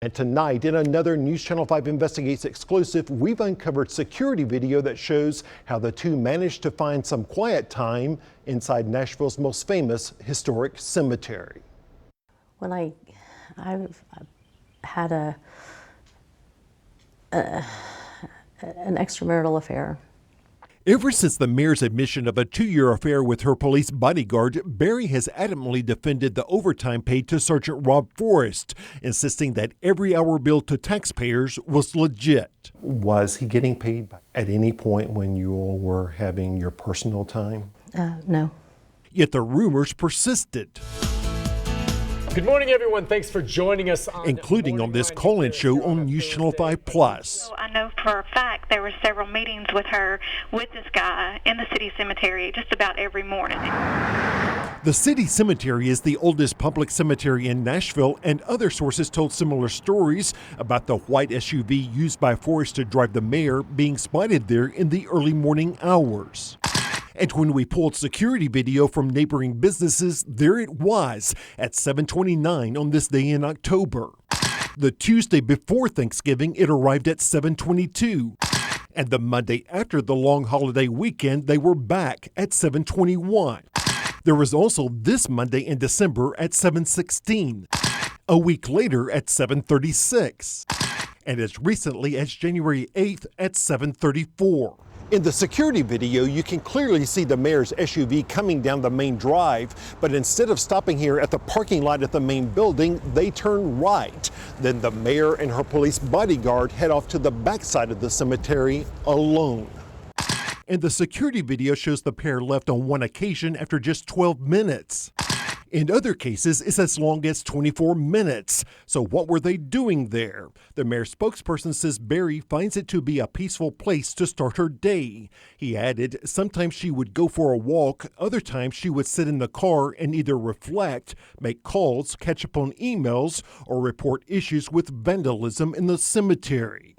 And tonight, in another News Channel 5 Investigates exclusive, we've uncovered security video that shows how the two managed to find some quiet time inside Nashville's most famous historic cemetery. When I've had an extramarital affair. Ever since the mayor's admission of a 2-year affair with her police bodyguard, Barry has adamantly defended the overtime paid to Sgt Rob Forrest, insisting that every hour billed to taxpayers was legit. Was he getting paid at any point when you all were having your personal time? No. Yet the rumors persisted. Good morning, everyone. Thanks for joining us, including on this call-in show on News Channel 5 Plus. I know for a fact there were several meetings with her, with this guy in the city cemetery just about every morning. The city cemetery is the oldest public cemetery in Nashville, and other sources told similar stories about the white SUV used by Forrest to drive the mayor being spotted there in the early morning hours. And when we pulled security video from neighboring businesses, there it was at 7:29 on this day in October. The Tuesday before Thanksgiving, it arrived at 7:22. And the Monday after the long holiday weekend, they were back at 7:21. There was also this Monday in December at 7:16. A week later at 7:36. And as recently as January 8th at 7:34. In the security video, you can clearly see the mayor's SUV coming down the main drive, but instead of stopping here at the parking lot at the main building, they turn right. Then the mayor and her police bodyguard head off to the backside of the cemetery alone. And the security video shows the pair left on one occasion after just 12 minutes. In other cases, it's as long as 24 minutes. So what were they doing there? The mayor's spokesperson says Barry finds it to be a peaceful place to start her day. He added, sometimes she would go for a walk, other times she would sit in the car and either reflect, make calls, catch up on emails, or report issues with vandalism in the cemetery.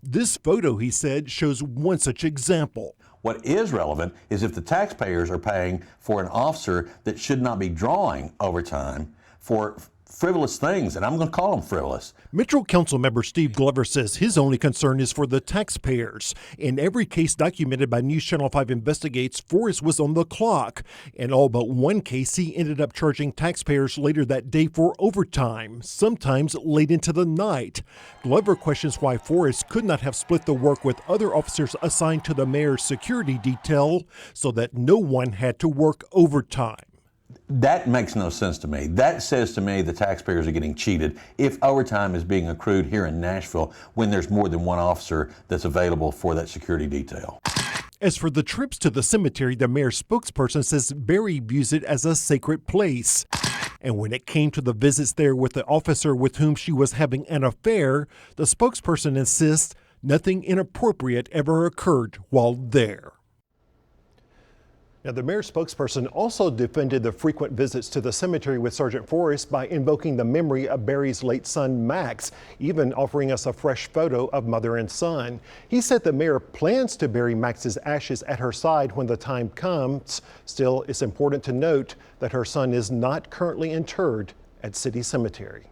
This photo, he said, shows one such example. What is relevant is if the taxpayers are paying for an officer that should not be drawing overtime for frivolous things, and I'm going to call them frivolous. Metro Council member Steve Glover says his only concern is for the taxpayers. In every case documented by News Channel 5 Investigates, Forrest was on the clock. In all but one case, he ended up charging taxpayers later that day for overtime, sometimes late into the night. Glover questions why Forrest could not have split the work with other officers assigned to the mayor's security detail so that no one had to work overtime. That makes no sense to me. That says to me the taxpayers are getting cheated if overtime is being accrued here in Nashville when there's more than one officer that's available for that security detail. As for the trips to the cemetery, the mayor's spokesperson says Barry views it as a sacred place. And when it came to the visits there with the officer with whom she was having an affair, the spokesperson insists nothing inappropriate ever occurred while there. Now, the mayor's spokesperson also defended the frequent visits to the cemetery with Sgt Forrest by invoking the memory of Barry's late son, Max, even offering us a fresh photo of mother and son. He said the mayor plans to bury Max's ashes at her side when the time comes. Still, it's important to note that her son is not currently interred at City Cemetery.